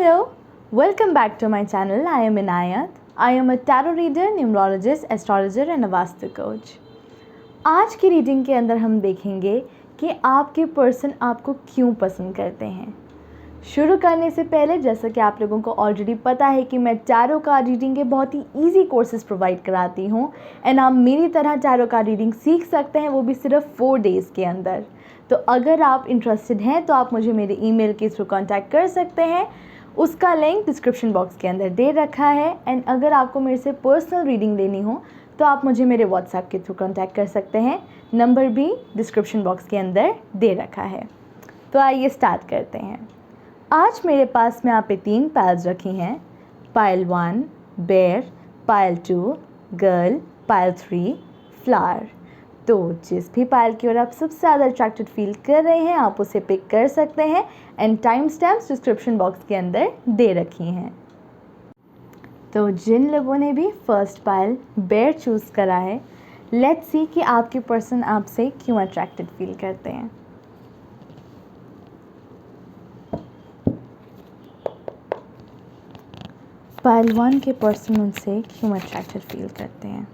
Hello, welcome back to my channel. I am Inayat. I am a tarot reader, numerologist, astrologer and a vastu coach. आज की reading के अंदर हम देखेंगे कि आपके पर्सन आपको क्यों पसंद करते हैं। शुरू करने से पहले जैसा कि आप लोगों को ऑलरेडी पता है कि मैं टैरो कार्ड रीडिंग के बहुत ही ईजी कोर्सेज प्रोवाइड कराती हूँ एंड आप मेरी तरह टैरो कार्ड रीडिंग सीख सकते हैं, वो भी सिर्फ 4 डेज़ के अंदर। तो अगर आप इंटरेस्टेड हैं तो आप मुझे मेरे ईमेल के थ्रू कांटेक्ट कर सकते हैं, उसका लिंक डिस्क्रिप्शन बॉक्स के अंदर दे रखा है। एंड अगर आपको मेरे से पर्सनल रीडिंग लेनी हो तो आप मुझे मेरे व्हाट्सएप के थ्रू कांटेक्ट कर सकते हैं, नंबर भी डिस्क्रिप्शन बॉक्स के अंदर दे रखा है। तो आइए स्टार्ट करते हैं। आज मेरे पास में यहाँ पे 3 पाइल्स रखी हैं, pile 1 bear, pile 2 girl, pile 3 flower. तो जिस भी पाइल की ओर आप सबसे ज़्यादा अट्रैक्टेड फील कर रहे हैं आप उसे पिक कर सकते हैं and time stamps description box के अंदर दे रखी हैं। तो जिन लोगों ने भी फर्स्ट पाइल बेयर चूज़ करा है, लेट्स सी कि आपके पर्सन आपसे क्यों अट्रैक्टेड फील करते हैं। पाइल 1 के पर्सन उनसे क्यों अट्रैक्टेड फील करते हैं।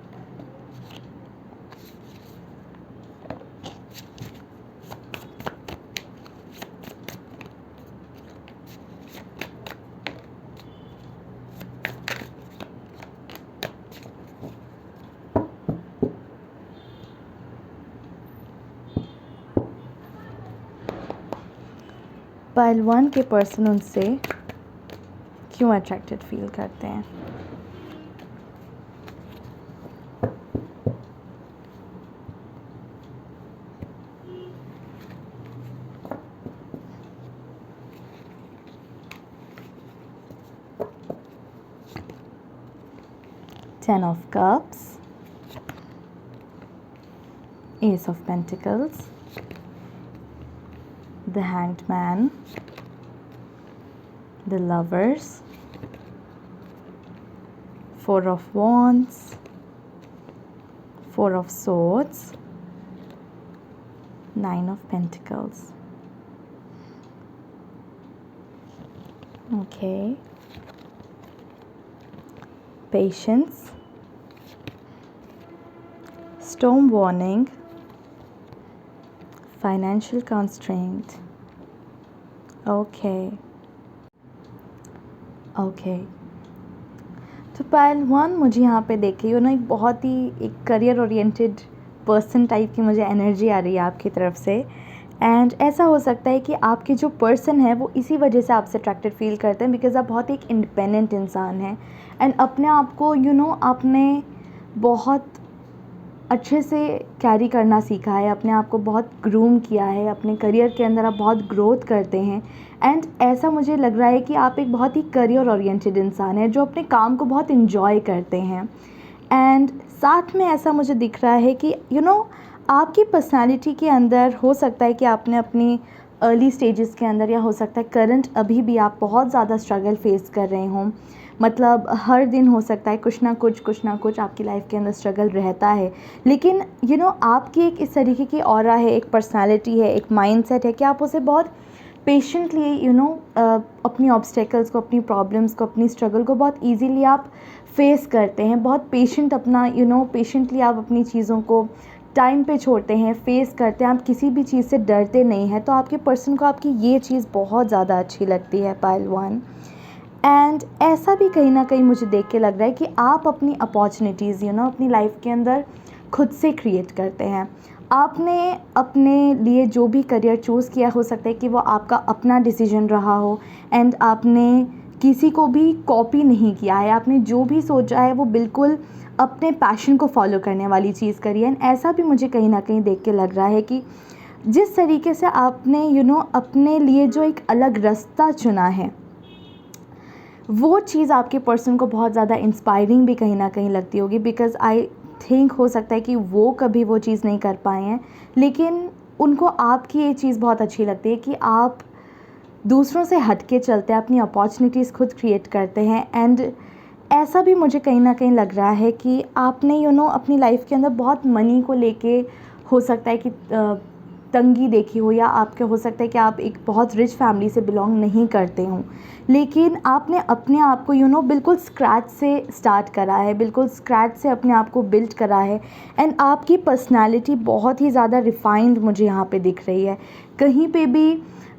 पाइल 1 के पर्सन उनसे क्यों अट्रैक्टेड फील करते हैं। Ten of Cups, Ace of Pentacles, the Hanged Man, the Lovers, 4 of Wands, 4 of Swords, 9 of Pentacles. Okay. Patience, storm warning, financial constraint. Okay. तो पाइल 1 मुझे यहाँ पे देखे एक बहुत ही एक करियर ओरिएंटेड पर्सन टाइप की मुझे एनर्जी आ रही है आपकी तरफ से। एंड ऐसा हो सकता है कि आपके जो पर्सन है वो इसी वजह से आपसे अट्रैक्टेड फील करते हैं बिकॉज़ आप बहुत एक इंडिपेंडेंट इंसान हैं एंड अपने आप को आपने बहुत अच्छे से कैरी करना सीखा है, अपने आप को बहुत ग्रूम किया है, अपने करियर के अंदर आप बहुत ग्रोथ करते हैं। एंड ऐसा मुझे लग रहा है कि आप एक बहुत ही करियर ओरिएंटेड इंसान हैं जो अपने काम को बहुत इन्जॉय करते हैं। एंड साथ में ऐसा मुझे दिख रहा है कि आपकी पर्सनालिटी के अंदर हो सकता है कि आपने अपनी अर्ली स्टेजेस के अंदर या हो सकता है करंट अभी भी आप बहुत ज़्यादा स्ट्रगल फेस कर रहे हों। मतलब हर दिन हो सकता है कुछ ना कुछ आपकी लाइफ के अंदर स्ट्रगल रहता है, लेकिन आपकी एक इस तरीके की ऑरा है, एक पर्सनालिटी है, एक माइंडसेट है कि आप उसे बहुत पेशेंटली अपनी ऑब्स्टेकल्स को, अपनी प्रॉब्लम्स को, अपनी स्ट्रगल को बहुत ईजीली आप फेस करते हैं। बहुत पेशेंट अपना पेशेंटली आप अपनी चीज़ों को टाइम पे छोड़ते हैं, फेस करते हैं, आप किसी भी चीज़ से डरते नहीं हैं। तो आपके पर्सन को आपकी ये चीज़ बहुत ज़्यादा अच्छी लगती है पाइल 1। एंड ऐसा भी कहीं ना कहीं मुझे देख के लग रहा है कि आप अपनी अपॉर्चुनिटीज़ अपनी लाइफ के अंदर खुद से क्रिएट करते हैं। आपने अपने लिए जो भी करियर चूज़ किया, हो सकता है कि वो आपका अपना डिसीजन रहा हो एंड आपने किसी को भी कॉपी नहीं किया है। आपने जो भी सोचा है वो बिल्कुल अपने पैशन को फॉलो करने वाली चीज़ करी है। एंड ऐसा भी मुझे कहीं ना कहीं देख के लग रहा है कि जिस तरीके से आपने अपने लिए जो एक अलग रास्ता चुना है वो चीज़ आपके पर्सन को बहुत ज़्यादा इंस्पायरिंग भी कहीं ना कहीं लगती होगी बिकॉज़ आई थिंक हो सकता है कि वो कभी वो चीज़ नहीं कर पाए हैं, लेकिन उनको आपकी ये चीज़ बहुत अच्छी लगती है कि आप दूसरों से हट के चलते हैं, अपनी अपॉर्चुनिटीज़ खुद क्रिएट करते हैं। एंड ऐसा भी मुझे कहीं ना कहीं लग रहा है कि आपने अपनी लाइफ के अंदर बहुत मनी को लेके हो सकता है कि तंगी देखी हो, या आपके हो सकता है कि आप एक बहुत रिच फैमिली से बिलोंग नहीं करते हों, लेकिन आपने अपने आप को बिल्कुल स्क्रैच से स्टार्ट करा है, बिल्कुल स्क्रैच से अपने आप को बिल्ड करा है। एंड आपकी पर्सनालिटी बहुत ही ज़्यादा रिफाइंड मुझे यहाँ पे दिख रही है। कहीं पे भी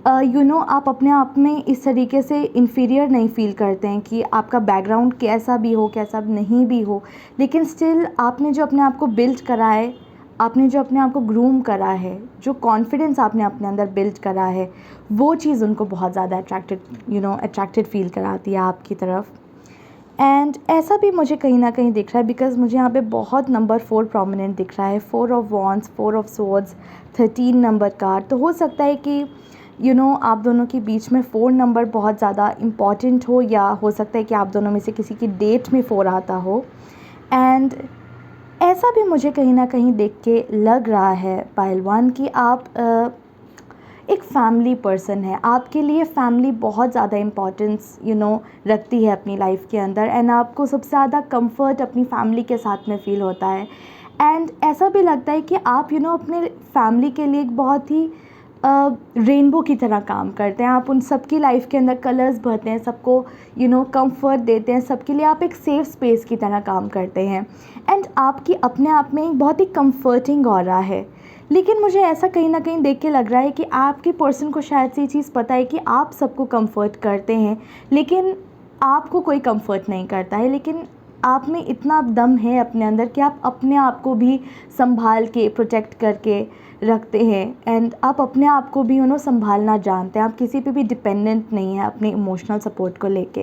आप अपने आप में इस तरीके से इन्फीरियर नहीं फ़ील करते हैं कि आपका बैकग्राउंड कैसा भी हो, कैसा नहीं भी हो, लेकिन स्टिल आपने जो अपने आप को बिल्ड करा है, आपने जो अपने आप को ग्रूम करा है, जो कॉन्फिडेंस आपने अपने अंदर बिल्ड करा है, वो चीज़ उनको बहुत ज़्यादा अट्रैक्टेड फ़ील कराती है आपकी तरफ। एंड ऐसा भी मुझे कहीं ना कहीं दिख रहा है, बिकॉज़ मुझे यहाँ पे बहुत नंबर 4 प्रोमिनेंट दिख रहा है, 4 of wands, 4 of swords, 13 number card. तो हो सकता है कि आप दोनों के बीच में 4 नंबर बहुत ज़्यादा इम्पॉर्टेंट हो, या हो सकता है कि आप दोनों में से किसी की डेट में 4 आता हो। एंड ऐसा भी मुझे कहीं ना कहीं देख के लग रहा है पहलवान कि आप एक फैमिली पर्सन है। आपके लिए फैमिली बहुत ज़्यादा इम्पॉर्टेंस रखती है अपनी लाइफ के अंदर, एंड आपको सबसे ज़्यादा कंफर्ट अपनी फैमिली के साथ में फ़ील होता है। एंड ऐसा भी लगता है कि आप अपने फैमिली के लिए एक बहुत ही रेनबो की तरह काम करते हैं। आप उन सबकी लाइफ के अंदर कलर्स भरते हैं, सबको कंफर्ट देते हैं, सबके लिए आप एक सेफ स्पेस की तरह काम करते हैं। एंड आपकी अपने आप में एक बहुत ही कंफर्टिंग ऑरा है। लेकिन मुझे ऐसा कहीं ना कहीं देख के लग रहा है कि आपके पर्सन को शायद से ये चीज़ पता है कि आप सबको कंफर्ट करते हैं, लेकिन आपको कोई कंफर्ट नहीं करता है। लेकिन आप में इतना दम है अपने अंदर कि आप अपने आप को भी संभाल के प्रोटेक्ट करके रखते हैं, एंड आप अपने आप को भी संभालना जानते हैं। आप किसी पे भी डिपेंडेंट नहीं है अपने इमोशनल सपोर्ट को लेके।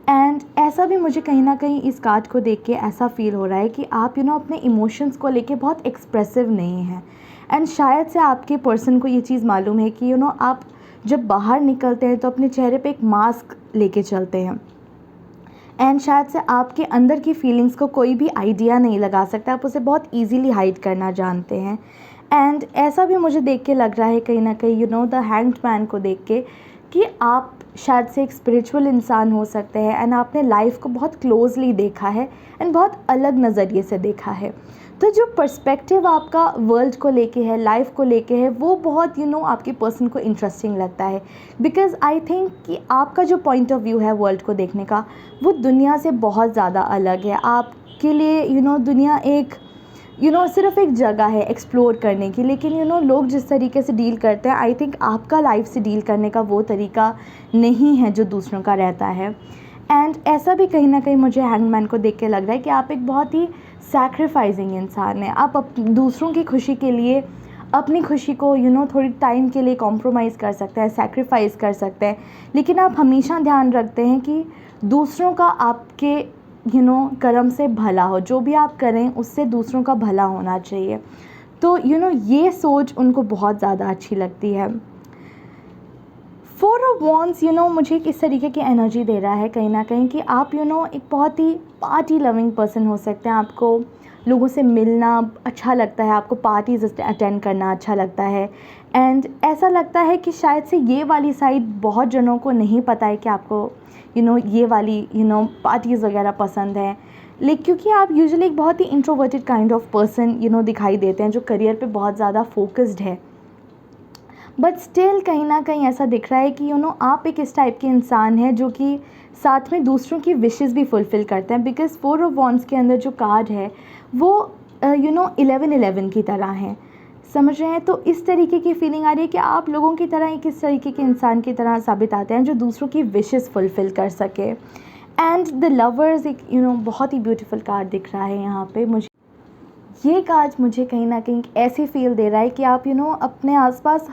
एंड ऐसा भी मुझे कहीं ना कहीं इस कार्ड को देख के ऐसा फ़ील हो रहा है कि आप अपने इमोशंस को लेके बहुत एक्सप्रेसिव नहीं हैं। एंड शायद से आपके पर्सन को ये चीज़ मालूम है कि आप जब बाहर निकलते हैं तो अपने चेहरे पे एक मास्क लेके चलते हैं, एंड शायद से आपके अंदर की फीलिंग्स को कोई भी आइडिया नहीं लगा सकता, आप उसे बहुत ईजीली हाइड करना जानते हैं। एंड ऐसा भी मुझे देख के लग रहा है कहीं ना कहीं द हैंग्ड मैन को देख के कि आप शायद से एक स्पिरिचुअल इंसान हो सकते हैं, एंड आपने लाइफ को बहुत क्लोजली देखा है एंड बहुत अलग नज़रिए से देखा है। तो जो पर्सपेक्टिव आपका वर्ल्ड को लेके है, लाइफ को लेके है, वो बहुत आपके पर्सन को इंटरेस्टिंग लगता है। बिकॉज़ आई थिंक कि आपका जो पॉइंट ऑफ व्यू है वर्ल्ड को देखने का, वो दुनिया से बहुत ज़्यादा अलग है। आपके लिए दुनिया एक सिर्फ एक जगह है एक्सप्लोर करने की, लेकिन लोग जिस तरीके से डील करते हैं, आई थिंक आपका लाइफ से डील करने का वो तरीका नहीं है जो दूसरों का रहता है। एंड ऐसा भी कहीं ना कहीं मुझे हैंगमैन को देख के लग रहा है कि आप एक बहुत ही सैक्रिफाइसिंग इंसान हैं। आप दूसरों की खुशी के लिए अपनी खुशी को थोड़ी टाइम के लिए कॉम्प्रोमाइज़ कर सकते हैं, सैक्रिफाइस कर सकते हैं, लेकिन आप हमेशा ध्यान रखते हैं कि दूसरों का आपके कर्म से भला हो। जो भी आप करें उससे दूसरों का भला होना चाहिए। तो ये सोच उनको बहुत ज़्यादा अच्छी लगती है। 4 ऑफ वॉन्ड्स मुझे इस तरीके की एनर्जी दे रहा है कहीं ना कहीं कि आप एक बहुत ही पार्टी लविंग पर्सन हो सकते हैं। आपको लोगों से मिलना अच्छा लगता है, आपको पार्टीज़ अटेंड करना अच्छा लगता है। एंड ऐसा लगता है कि शायद से ये वाली साइड बहुत जनों को नहीं पता है कि आपको ये वाली पार्टीज़ वगैरह पसंद है। लेकिन क्योंकि आप यूजुअली एक बहुत ही इंट्रोवर्टेड काइंड ऑफ पर्सन दिखाई देते हैं, जो करियर पे बहुत ज़्यादा फोकस्ड है, बट स्टिल कहीं ना कहीं ऐसा दिख रहा है कि आप एक इस टाइप के इंसान हैं जो कि साथ में दूसरों की विशेस भी फुलफ़िल करते हैं। बिकॉज़ 4 ऑफ वॉन्ड्स के अंदर जो कार्ड है वो 11-11 की तरह है, समझ रहे हैं। तो इस तरीके की फीलिंग आ रही है कि आप लोगों की तरह एक इस तरीके के इंसान की तरह साबित आते हैं जो दूसरों की विशेस फुलफ़िल कर सके। एंड द लवर्स एक बहुत ही ब्यूटीफुल कार्ड दिख रहा है यहाँ पे मुझे। ये कार्ड मुझे कहीं ना कहीं ऐसी फील दे रहा है कि आप अपने आसपास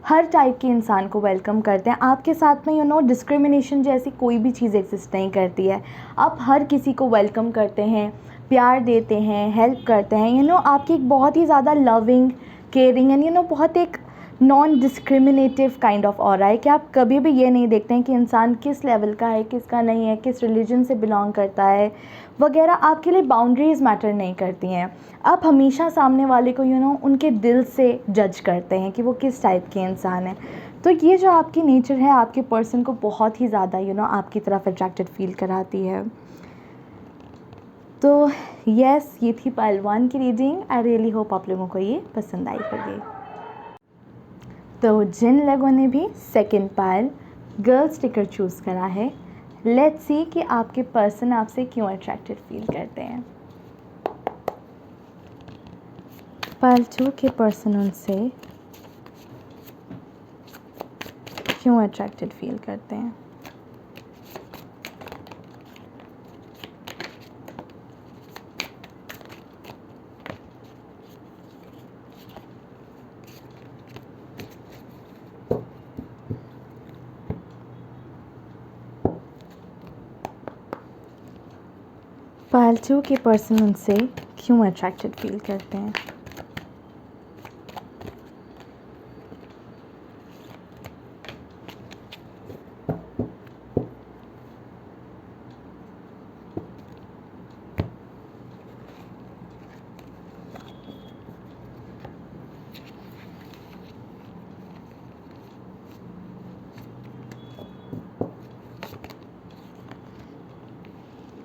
हर टाइप के इंसान को वेलकम करते हैं। आपके साथ में डिस्क्रिमिनेशन जैसी कोई भी चीज़ एग्जिस्ट नहीं करती है। आप हर किसी को वेलकम करते हैं, प्यार देते हैं, हेल्प करते हैं। आपकी एक बहुत ही ज़्यादा लविंग, केयरिंग एंड बहुत एक non discriminative kind of aura है कि आप कभी भी ये नहीं देखते हैं कि इंसान किस लेवल का है, किसका नहीं है, किस रिलीजन से बिलोंग करता है वगैरह। आपके लिए बाउंड्रीज़ मैटर नहीं करती हैं। आप हमेशा सामने वाले को उनके दिल से जज करते हैं कि वो किस टाइप के इंसान है। तो ये जो आपकी नेचर है आपके पर्सन को बहुत ही ज़्यादा आपकी तरफ अट्रैक्टेड फील कराती है। तो यस, ये थी पाइल 1 की रीडिंग। आई रियली होप आप लोगों को ये पसंद आई होगी। तो जिन लोगों ने भी सेकंड पायल गर्ल स्टिकर चूज़ करा है, लेट्स सी कि आपके पर्सन आपसे क्यों अट्रैक्टेड फील करते हैं। पायल 2 के पर्सन उनसे क्यों अट्रैक्टेड फील करते हैं। पायल 2 के पर्सन उनसे क्यों अट्रैक्टेड फील करते हैं।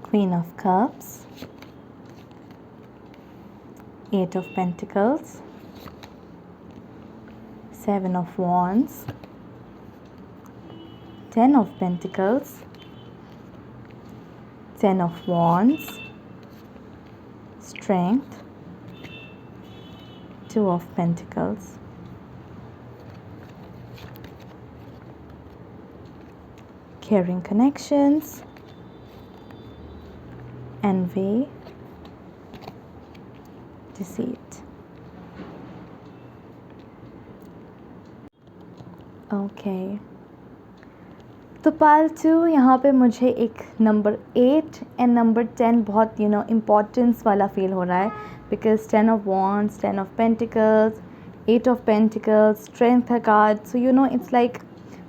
Queen of Cups, 8 of Pentacles, 7 of Wands, 10 of Pentacles, 10 of Wands, Strength, 2 of Pentacles, Caring Connections, Envy, Deceit. Okay, तो पायल 2 यहाँ पे मुझे एक नंबर 8 एंड नंबर 10 बहुत इम्पोर्टेंस वाला फील हो रहा है, because 10 of wands, 10 of pentacles, 8 of pentacles, strength है कार्ड। सो इट्स लाइक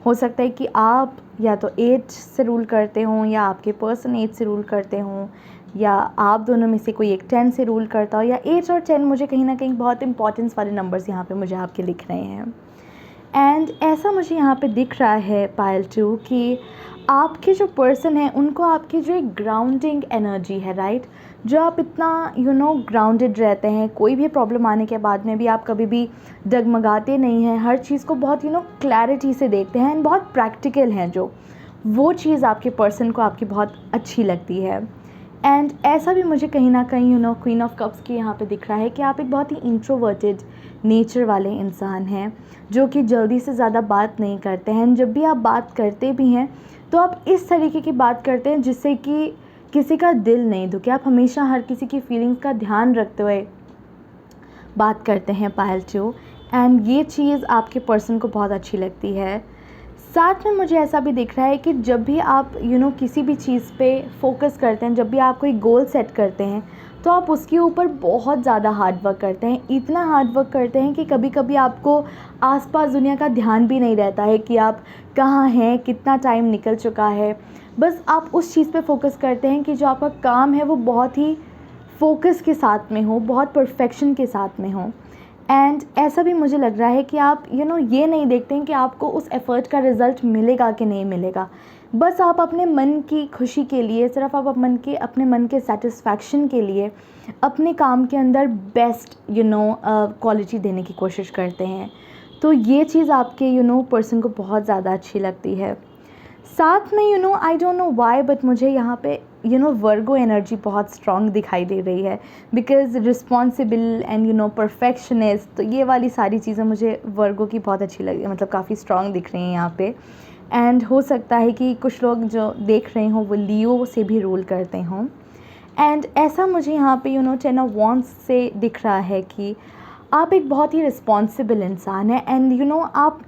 हो सकता है कि आप या तो 8 से रूल करते हों या आपके पर्सन 8 से रूल करते हों, या आप दोनों में से कोई एक 10 से रूल करता हो, या 8 और 10 मुझे कहीं ना कहीं बहुत इंपॉर्टेंस वाले नंबर्स यहाँ पे मुझे आपके लिख रहे हैं। एंड ऐसा मुझे यहाँ पे दिख रहा है पायल 2 कि आपके जो पर्सन है उनको आपकी जो एक ग्राउंडिंग एनर्जी है, राइट, जो आप इतना ग्राउंडेड रहते हैं, कोई भी प्रॉब्लम आने के बाद में भी आप कभी भी डगमगाते नहीं हैं, हर चीज़ को बहुत क्लैरिटी से देखते हैं एंड बहुत प्रैक्टिकल हैं, जो वो चीज़ आपके पर्सन को आपकी बहुत अच्छी लगती है। एंड ऐसा भी मुझे कहीं ना कहीं क्वीन ऑफ कप्स की यहाँ पे दिख रहा है कि आप एक बहुत ही इंट्रोवर्टेड नेचर वाले इंसान हैं, जो कि जल्दी से ज़्यादा बात नहीं करते हैं। जब भी आप बात करते भी हैं तो आप इस तरीके की बात करते हैं जिससे कि किसी का दिल नहीं दुखे। आप हमेशा हर किसी की फीलिंग्स का ध्यान रखते हुए बात करते हैं पायल 2, एंड ये चीज़ आपके पर्सन को बहुत अच्छी लगती है। साथ में मुझे ऐसा भी दिख रहा है कि जब भी आप किसी भी चीज़ पे फोकस करते हैं, जब भी आप कोई गोल सेट करते हैं, तो आप उसके ऊपर बहुत ज़्यादा हार्ड वर्क करते हैं। इतना हार्ड वर्क करते हैं कि कभी कभी आपको आसपास दुनिया का ध्यान भी नहीं रहता है कि आप कहाँ हैं, कितना टाइम निकल चुका है। बस आप उस चीज़ पे फोकस करते हैं कि जो आपका काम है वो बहुत ही फोकस के साथ में हो, बहुत परफेक्शन के साथ में हो। एंड ऐसा भी मुझे लग रहा है कि आप ये नहीं देखते हैं कि आपको उस एफ़र्ट का रिज़ल्ट मिलेगा कि नहीं मिलेगा। बस आप अपने मन की खुशी के लिए, सिर्फ आप अपने मन के सेटिस्फैक्शन के लिए अपने काम के अंदर बेस्ट क्वालिटी देने की कोशिश करते हैं। तो ये चीज़ आपके पर्सन को बहुत ज़्यादा अच्छी लगती है। साथ में I don't know why, but मुझे यहाँ पे वर्गो एनर्जी बहुत स्ट्रॉन्ग दिखाई दे रही है, बिकॉज रिस्पॉन्सिबल एंड परफेक्शनिस्ट। तो ये वाली सारी चीज़ें मुझे वर्गो की बहुत अच्छी लगी, मतलब काफ़ी स्ट्रॉन्ग दिख रही हैं यहाँ पे। एंड हो सकता है कि कुछ लोग जो देख रहे हों वो लियो से भी रूल करते हों। एंड ऐसा मुझे यहाँ पे 10 ऑफ वॉन्ड्स से दिख रहा है कि आप एक बहुत ही रिस्पॉन्सिबल इंसान हैं, एंड आप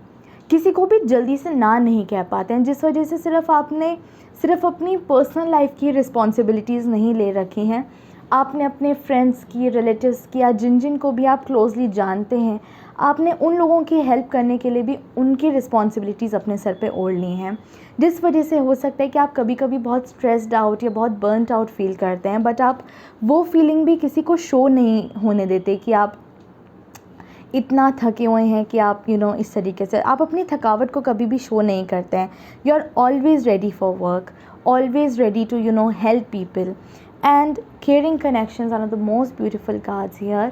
किसी को भी जल्दी से ना नहीं कह पाते हैं, जिस वजह से सिर्फ अपनी पर्सनल लाइफ की रिस्पॉन्सिबिलिटीज़ नहीं ले रखी हैं, आपने अपने फ्रेंड्स की, रिलेटिव्स की, या जिन को भी आप क्लोजली जानते हैं, आपने उन लोगों की हेल्प करने के लिए भी उनकी रिस्पॉन्सिबिलिटीज़ अपने सर पे ओढ़ ली हैं। जिस वजह से हो सकता है कि आप कभी कभी बहुत स्ट्रेस्ड आउट या बहुत बर्नड आउट फील करते हैं, बट आप वो फीलिंग भी किसी को शो नहीं होने देते कि आप इतना थके हुए हैं कि आप इस तरीके से आप अपनी थकावट को कभी भी शो नहीं करते हैं। You are always ready for work, always ready to help people, and caring connections are the most beautiful cards here.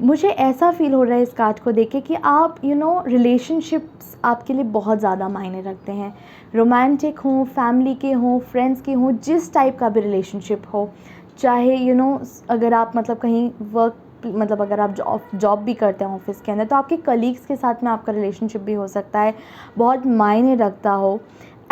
मुझे ऐसा फ़ील हो रहा है इस कार्ड को देख के कि आप रिलेशनशिप्स आपके लिए बहुत ज़्यादा मायने रखते हैं। रोमांटिक हों, फैमिली के हों, फ्रेंड्स के हों, जिस टाइप का भी रिलेशनशिप हो, चाहे अगर आप मतलब कहीं वर्क मतलब अगर आप जॉब भी करते हैं ऑफ़िस के अंदर, तो आपके कलीग्स के साथ में आपका रिलेशनशिप भी हो सकता है, बहुत मायने रखता हो।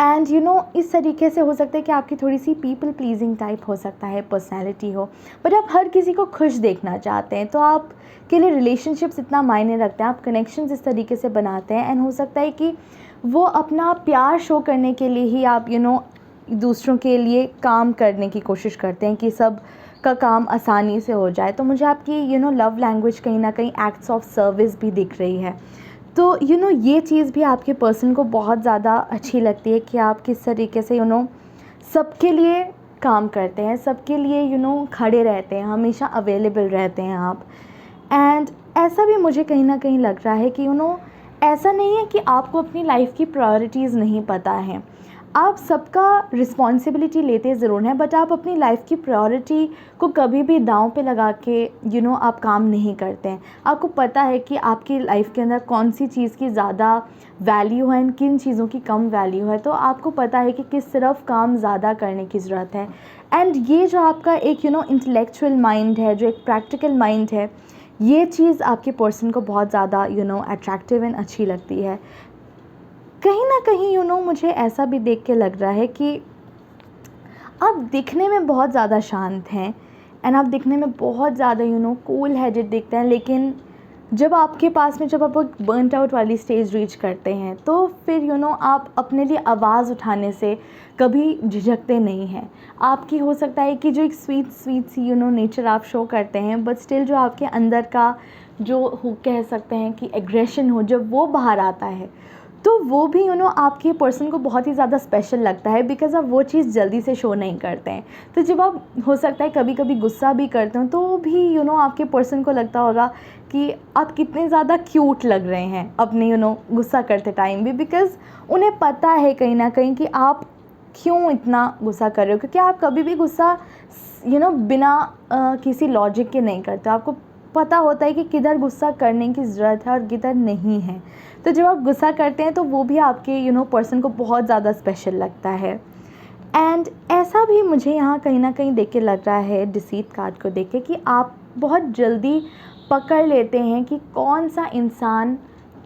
एंड इस तरीके से हो सकता है कि आपकी थोड़ी-सी पीपल प्लीज़िंग टाइप हो सकता है, पर्सनैलिटी हो, बट आप हर किसी को खुश देखना चाहते हैं, तो आपके लिए रिलेशनशिप्स इतना मायने रखते हैं, आप कनेक्शंस इस तरीके से बनाते हैं। एंड हो सकता है कि वो अपना प्यार शो करने के लिए ही आप दूसरों के लिए काम करने की कोशिश करते हैं कि सब का काम आसानी से हो जाए। तो मुझे आपकी लव लैंग्वेज कहीं न कहीं एक्ट्स ऑफ सर्विस भी दिख रही है। तो ये चीज़ भी आपके पर्सन को बहुत ज़्यादा अच्छी लगती है कि आप किस तरीके से सबके लिए काम करते हैं, सबके लिए खड़े रहते हैं, हमेशा अवेलेबल रहते हैं आप। एंड ऐसा भी मुझे कहीं न कहीं लग रहा है कि ऐसा नहीं है कि आपको अपनी लाइफ़ की प्रायोरिटीज़ नहीं पता हैं। आप सबका रिस्पॉन्सिबिलिटी लेते ज़रूर हैं, बट आप अपनी लाइफ़ की प्रायोरिटी को कभी भी दाँव पे लगा के आप काम नहीं करते हैं। आपको पता है कि आपकी लाइफ़ के अंदर कौन-सी चीज़ की ज़्यादा वैल्यू है एंड किन चीज़ों की कम वैल्यू है, तो आपको पता है कि किस तरफ काम ज़्यादा करने की ज़रूरत है। एंड ये जो आपका एक इंटेलेक्चुअल माइंड है, जो एक प्रैक्टिकल माइंड है, ये चीज़ आपके पर्सन को बहुत ज़्यादा अट्रैक्टिव एंड अच्छी लगती है। कहीं न कहीं मुझे ऐसा भी देख के लग रहा है कि आप दिखने में बहुत ज़्यादा शांत हैं एंड आप दिखने में बहुत ज़्यादा कूल हेडेड दिखते हैं, लेकिन जब आपके पास में जब आप एक बर्नट आउट वाली स्टेज रीच करते हैं, तो फिर आप अपने लिए आवाज़ उठाने से कभी झिझकते नहीं हैं। आपकी हो सकता है कि जो एक स्वीट स्वीट सी नेचर आप शो करते हैं, बट स्टिल जो आपके अंदर का जो हो कह सकते हैं कि एग्रेशन हो, जब वो बाहर आता है, तो वो भी आपके पर्सन को बहुत ही ज़्यादा स्पेशल लगता है, बिकॉज़ आप वो चीज़ जल्दी से शो नहीं करते हैं। तो जब आप हो सकता है कभी-कभी गुस्सा भी करते हो, तो भी आपके पर्सन को लगता होगा कि आप कितने ज़्यादा क्यूट लग रहे हैं अपने गुस्सा करते टाइम भी, बिकॉज़ उन्हें पता है कहीं न कहीं कि आप क्यों इतना गुस्सा कर रहे हो, क्योंकि आप कभी भी गुस्सा बिना किसी लॉजिक के नहीं करते। आपको पता होता है कि किधर गुस्सा करने की ज़रूरत है और किधर नहीं है। तो जब आप गुस्सा करते हैं, तो वो भी आपके पर्सन को बहुत ज़्यादा स्पेशल लगता है। एंड ऐसा भी मुझे यहाँ कहीं न कहीं देख के लग रहा है डिसीट कार्ड को देख के कि आप बहुत जल्दी पकड़ लेते हैं कि कौन-सा इंसान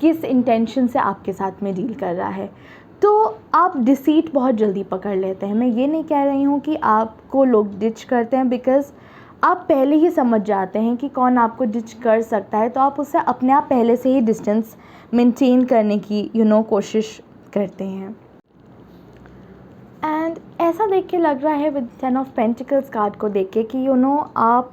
किस इंटेंशन से आपके साथ में डील कर रहा है। तो आप डिसीट बहुत जल्दी पकड़ लेते हैं। मैं ये नहीं कह रही हूँ कि आपको लोग डिच करते हैं, बिकॉज़ आप पहले ही समझ जाते हैं कि कौन आपको डिच कर सकता है, तो आप उससे अपने आप पहले से ही डिस्टेंस मेंटेन करने की कोशिश करते हैं। एंड ऐसा देख के लग रहा है विद 10 ऑफ पेंटिकल्स कार्ड को देख के कि आप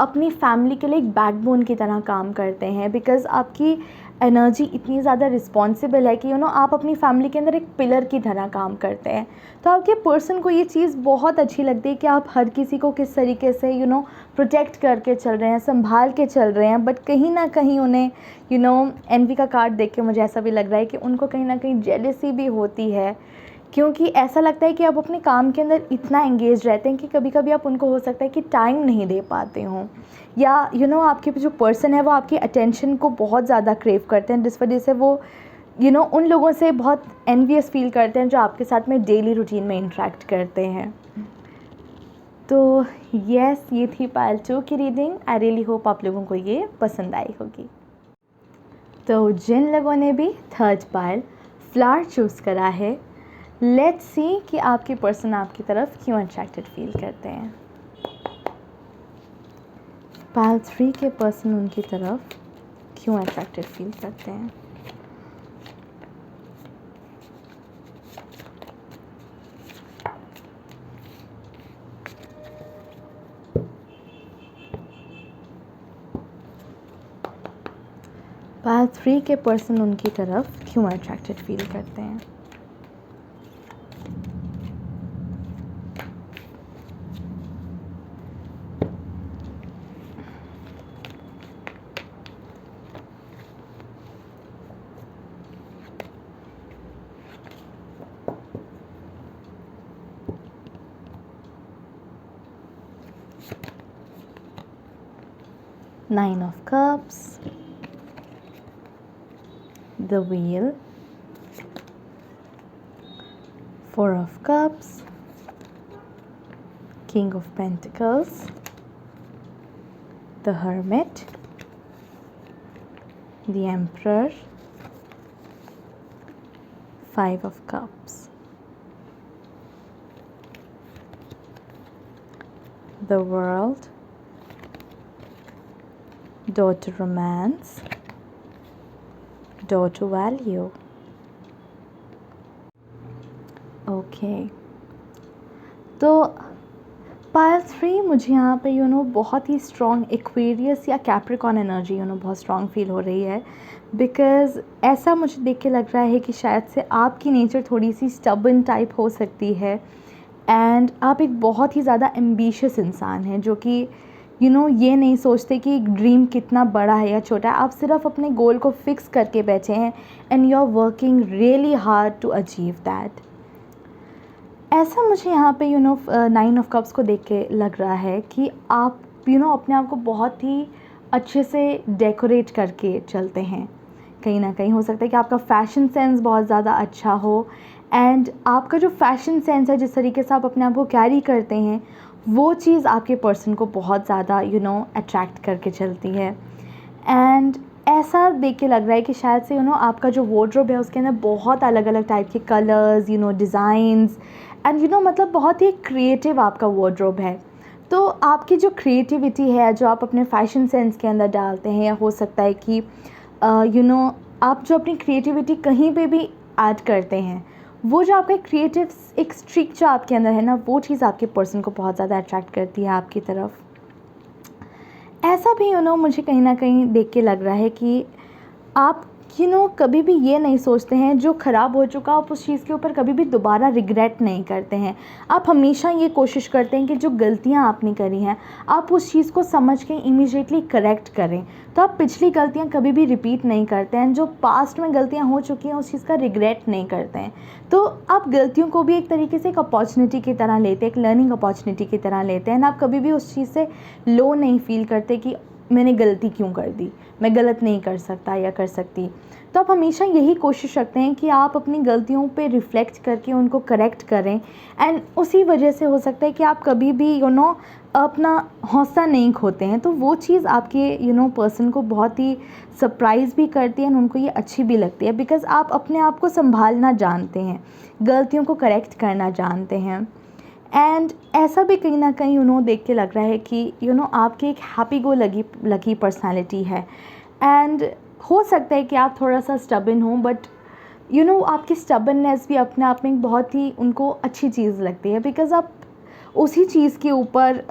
अपनी फैमिली के लिए एक बैकबोन की तरह काम करते हैं, बिकॉज़ आपकी एनर्जी इतनी ज़्यादा रिस्पॉन्सिबल है कि आप अपनी फैमिली के अंदर एक पिलर की तरह काम करते हैं। तो आपके पर्सन को ये चीज़ बहुत अच्छी लगती है कि आप हर किसी को किस तरीके से प्रोटेक्ट करके चल रहे हैं, संभाल के चल रहे हैं, बट कहीं ना कहीं उन्हें एनवी का कार्ड देख के मुझे ऐसा भी लग रहा है कि उनको कहीं ना कहीं जेलसी भी होती है, क्योंकि ऐसा लगता है कि आप अपने काम के अंदर इतना एंगेज रहते हैं कि कभी-कभी आप उनको हो सकता है कि टाइम नहीं दे पाते हों, या आपके जो पर्सन है वो आपकी अटेंशन को बहुत ज़्यादा क्रेव करते हैं, जिस वजह से वो उन लोगों से बहुत एनवियस फील करते हैं जो आपके साथ में डेली रूटीन में इंटरेक्ट करते हैं। तो यस, ये थी पाइल 2 की रीडिंग। आई रियली होप आप लोगों को ये पसंद आई होगी। तो जिन लोगों ने भी थर्ड पाइल फ्लावर चूज़ करा है, लेट्स सी कि आपके पर्सन आपकी तरफ क्यों अट्रैक्टेड फील करते हैं। पाइल 3 के पर्सन उनकी तरफ क्यों अट्रैक्टेड फील करते हैं। पाइल 3 के पर्सन उनकी तरफ क्यों अट्रैक्टेड फील करते हैं। Nine of Cups, the Wheel, Four of Cups, King of Pentacles, the Hermit, the Emperor, Five of Cups, the World, Door to Romance, Door to Value. Okay, तो पायल 3 मुझे यहाँ पे बहुत ही स्ट्रॉन्ग एक्वेरियस या Capricorn energy बहुत strong feel हो रही है, बिकॉज़ ऐसा मुझे देख के लग रहा है कि शायद से आपकी नेचर थोड़ी सी स्टबर्न टाइप हो सकती है, एंड आप एक बहुत ही ज़्यादा एम्बिशियस इंसान हैं जो कि ये नहीं सोचते कि एक ड्रीम कितना बड़ा है या छोटा है। आप सिर्फ अपने गोल को फिक्स करके बैठे हैं and you are working really hard to achieve that. ऐसा मुझे यहाँ पे नाइन ऑफ कप्स को देख के लग रहा है कि आप अपने आप को बहुत ही अच्छे से डेकोरेट करके चलते हैं। कहीं ना कहीं हो सकता है कि आपका फ़ैशन सेंस बहुत ज़्यादा अच्छा हो, एंड आपका जो फ़ैशन सेंस है, जिस तरीके से आप अपने आप को कैरी करते हैं, वो चीज़ आपके पर्सन को बहुत ज़्यादा अट्रैक्ट करके चलती है। एंड ऐसा देख के लग रहा है कि शायद से आपका जो वार्डरोब है उसके अंदर बहुत अलग अलग टाइप के कलर्स, डिज़ाइंस, एंड मतलब बहुत ही क्रिएटिव आपका वार्डरोब है। तो आपकी जो क्रिएटिविटी है जो आप अपने फ़ैशन सेंस के अंदर डालते हैं, या हो सकता है कि आप जो अपनी क्रिएटिविटी कहीं पे भी ऐड करते हैं, वो जो आपका क्रिएटिव एक स्ट्रीक जो आपके अंदर है ना, वो चीज़ आपके पर्सन को बहुत ज़्यादा अट्रैक्ट करती है आपकी तरफ। ऐसा भी मुझे कहीं ना कहीं देख के लग रहा है कि आप कभी भी ये नहीं सोचते हैं जो ख़राब हो चुका, आप उस चीज़ के ऊपर कभी भी दोबारा रिग्रेट नहीं करते हैं। आप हमेशा ये कोशिश करते हैं कि जो गलतियाँ आपने करी हैं आप उस चीज़ को समझ के इमीडिएटली करेक्ट करें। तो आप पिछली गलतियाँ कभी भी रिपीट नहीं करते हैं, जो पास्ट में गलतियाँ हो चुकी हैं उस चीज़ का रिग्रेट नहीं करते हैं। तो आप गलतियों को भी एक तरीके से एक अपॉर्चुनिटी की तरह लेते हैं, एक लर्निंग अपॉर्चुनिटी की तरह लेते हैं, आप कभी भी उस चीज़ से लो नहीं फील करते कि मैंने गलती क्यों कर दी, मैं गलत नहीं कर सकता या कर सकती। तो आप हमेशा यही कोशिश रखते हैं कि आप अपनी गलतियों पे रिफ़्लेक्ट करके उनको करेक्ट करें, एंड उसी वजह से हो सकता है कि आप कभी भी अपना हौसला नहीं खोते हैं। तो वो चीज़ आपके पर्सन को बहुत ही सरप्राइज़ भी करती है, और उनको ये अच्छी भी लगती है, बिकॉज़ आप अपने आप को संभालना जानते हैं, गलतियों को करेक्ट करना जानते हैं। एंड ऐसा भी कहीं ना कहीं देख के लग रहा है कि आपकी एक हैप्पी गो लगी पर्सनालिटी है, एंड हो सकता है कि आप थोड़ा सा स्टबन हो, बट आपकी स्टबननेस भी अपने आप में एक बहुत ही उनको अच्छी चीज़ लगती है, बिकॉज़ आप उसी चीज़ के ऊपर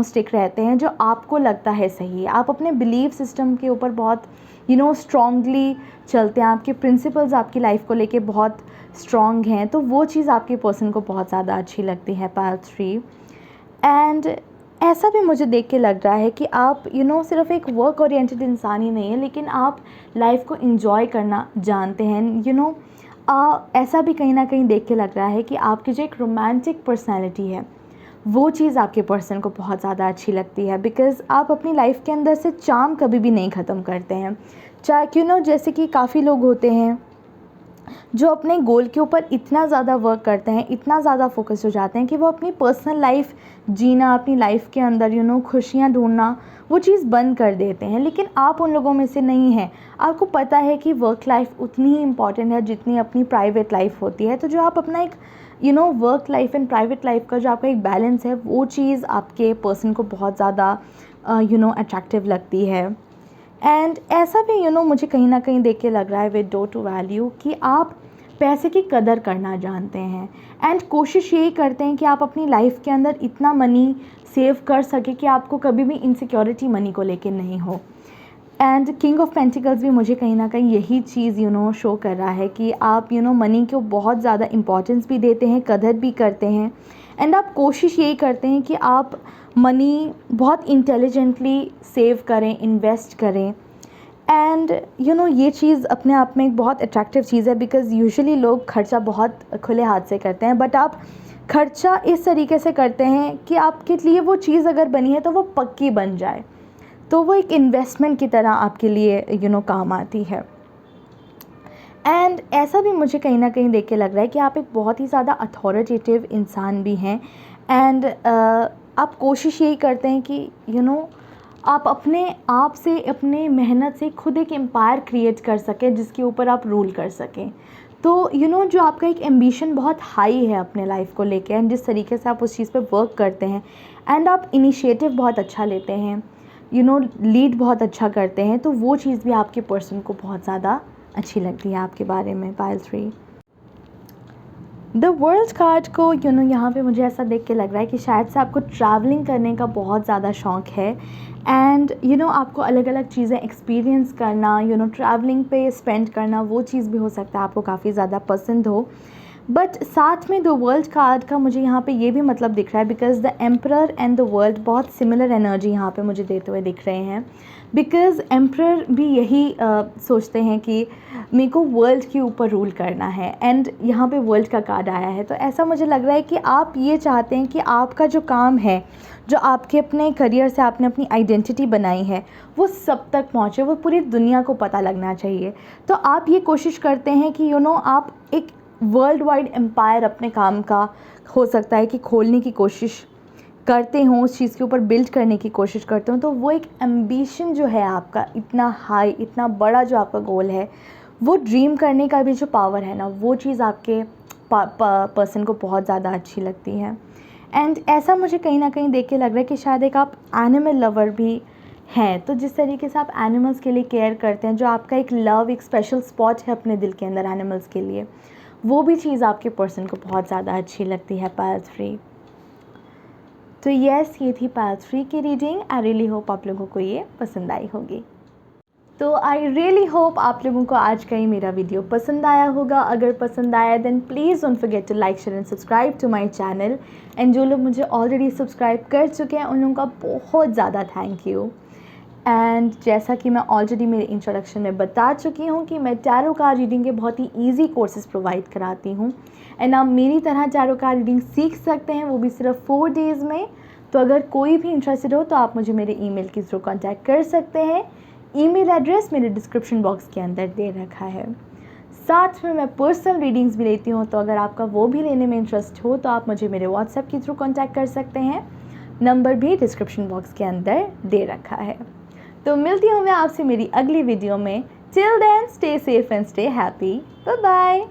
स्टिक रहते हैं जो आपको लगता है सही है। आप अपने बिलीफ सिस्टम के ऊपर बहुत स्ट्रांगली चलते हैं, आपके प्रिंसिपल्स आपकी लाइफ को लेके बहुत स्ट्रॉन्ग हैं, तो वो चीज़ आपके पर्सन को बहुत ज़्यादा अच्छी लगती है पायल 3। एंड ऐसा भी मुझे देख के लग रहा है कि आप सिर्फ एक वर्क ओरिएंटेड इंसान ही नहीं है, लेकिन आप लाइफ को एंजॉय करना जानते हैं। ऐसा भी कहीं ना कहीं देख के लग रहा है कि आपकी जो एक रोमांटिक पर्सनैलिटी है वो चीज़ आपके पर्सन को बहुत ज़्यादा अच्छी लगती है, बिकॉज़ आप अपनी लाइफ के अंदर से चार्म कभी भी नहीं ख़त्म करते हैं। चाहे जैसे कि काफ़ी लोग होते हैं जो अपने गोल के ऊपर इतना ज़्यादा वर्क करते हैं, इतना ज़्यादा फोकस हो जाते हैं कि वो अपनी पर्सनल लाइफ जीना, अपनी लाइफ के अंदर खुशियाँ ढूंढना, वो चीज़ बंद कर देते हैं। लेकिन आप उन लोगों में से नहीं हैं। आपको पता है कि वर्क लाइफ उतनी ही इम्पॉर्टेंट है जितनी अपनी प्राइवेट लाइफ होती है। तो जो आप अपना एक work life and private life का जो आपका एक बैलेंस है, वो चीज़ आपके पर्सन को बहुत ज़्यादा अट्रैक्टिव लगती है। एंड ऐसा भी मुझे कहीं ना कहीं देख के लग रहा है विद डोर टू वैल्यू कि आप पैसे की कदर करना जानते हैं, एंड कोशिश यही करते हैं कि आप अपनी लाइफ के अंदर इतना मनी सेव कर सके कि आपको कभी भी इनसिक्योरिटी मनी को लेके नहीं हो। एंड किंग ऑफ पेंटिकल्स भी मुझे कहीं ना कहीं यही चीज़ शो कर रहा है कि आप मनी को बहुत ज़्यादा इम्पोर्टेंस भी देते हैं, कदर भी करते हैं, एंड आप कोशिश यही करते हैं कि आप मनी बहुत इंटेलिजेंटली सेव करें, इन्वेस्ट करें। एंड ये चीज़ अपने आप में एक बहुत अट्रैक्टिव चीज़ है, बिकॉज़ यूजुअली लोग खर्चा बहुत खुले हाथ से करते हैं, बट आप खर्चा इस तरीके से करते हैं कि आपके लिए वो चीज़ अगर बनी है तो वो पक्की बन जाए। तो वो एक इन्वेस्टमेंट की तरह आपके लिए काम आती है। एंड ऐसा भी मुझे कहीं ना कहीं देख के लग रहा है कि आप एक बहुत ही ज़्यादा अथॉरिटेटिव इंसान भी हैं। एंड आप कोशिश यही करते हैं कि आप अपने आप से, अपने मेहनत से खुद एक एम्पायर क्रिएट कर सकें जिसके ऊपर आप रूल कर सकें। तो जो आपका एक एम्बिशन बहुत हाई है अपने लाइफ को लेके, एंड जिस तरीके से आप उस चीज़ पे वर्क करते हैं, एंड आप इनिशिएटिव बहुत अच्छा लेते हैं, लीड बहुत अच्छा करते हैं, तो वो चीज़ भी आपके पर्सन को बहुत ज़्यादा अच्छी लगती है आपके बारे में। पाइल 3 द वर्ल्ड कार्ड को यहाँ पे मुझे ऐसा देख के लग रहा है कि शायद से आपको ट्रैवलिंग करने का बहुत ज़्यादा शौक़ है। एंड आपको अलग अलग चीज़ें एक्सपीरियंस करना, ट्रैवलिंग पे स्पेंड करना, वो चीज़ भी हो सकता है आपको काफ़ी ज़्यादा पसंद हो। बट साथ में द वर्ल्ड कार्ड का मुझे यहाँ पे ये भी मतलब दिख रहा है, because the emperor and the world बहुत सिमिलर एनर्जी यहाँ पे मुझे देते हुए दिख रहे हैं। बिकॉज़ एम्परर भी यही सोचते हैं कि मेरे को वर्ल्ड के ऊपर रूल करना है, एंड यहाँ पे वर्ल्ड का कार्ड आया है। तो ऐसा मुझे लग रहा है कि आप ये चाहते हैं कि आपका जो काम है, जो आपके अपने करियर से आपने अपनी आइडेंटिटी बनाई है, वो सब तक पहुँचे, वो पूरी दुनिया को पता लगना चाहिए। तो आप ये कोशिश करते हैं कि आप एक वर्ल्ड वाइड एम्पायर अपने काम का हो सकता है कि खोलने की कोशिश करते हों, उस चीज़ के ऊपर बिल्ड करने की कोशिश करते हो। तो वो एक एम्बिशन जो है आपका, इतना हाई, इतना बड़ा जो आपका गोल है, वो ड्रीम करने का भी जो पावर है ना, वो चीज़ आपके पर्सन को बहुत ज़्यादा अच्छी लगती है। एंड ऐसा मुझे कहीं ना कहीं देख के लग रहा है कि शायद एक आप एनिमल लवर भी हैं। तो जिस तरीके से आप एनिमल्स के लिए केयर करते हैं, जो आपका एक लव, एक स्पेशल स्पॉट है अपने दिल के अंदर एनिमल्स के लिए, वो भी चीज़ आपके पर्सन को बहुत ज़्यादा अच्छी लगती है। पाइल 3 तो यस, ये थी पाइल 3 की रीडिंग। आई रियली होप आप लोगों को ये पसंद आई होगी। तो आई रियली होप आप लोगों को आज का ही मेरा वीडियो पसंद आया होगा। अगर पसंद आया then please don't forget to like, share and subscribe to my channel. And जो लोग मुझे ऑलरेडी सब्सक्राइब कर चुके हैं उन लोगों का बहुत ज़्यादा थैंक यू। एंड जैसा कि मैं ऑलरेडी मेरे इंट्रोडक्शन में बता चुकी हूँ कि मैं टैरो कार्ड रीडिंग के बहुत ही ईजी कोर्सेज प्रोवाइड कराती हूँ, एंड आप मेरी तरह टैरो कार्ड रीडिंग सीख सकते हैं, वो भी सिर्फ 4 डेज़ में। तो अगर कोई भी इंटरेस्टेड हो तो आप मुझे मेरे ईमेल के थ्रू कांटेक्ट कर सकते हैं। ईमेल एड्रेस मेरे डिस्क्रिप्शन बॉक्स के अंदर दे रखा है। साथ में मैं पर्सनल रीडिंग्स भी लेती हूँ, तो अगर आपका वो भी लेने में इंटरेस्ट हो तो आप मुझे मेरे व्हाट्सएप के थ्रू कांटेक्ट कर सकते हैं। नंबर भी डिस्क्रिप्शन बॉक्स के अंदर दे रखा है। तो मिलती हूँ मैं आपसे मेरी अगली वीडियो में। Till then stay safe and stay happy. Bye bye.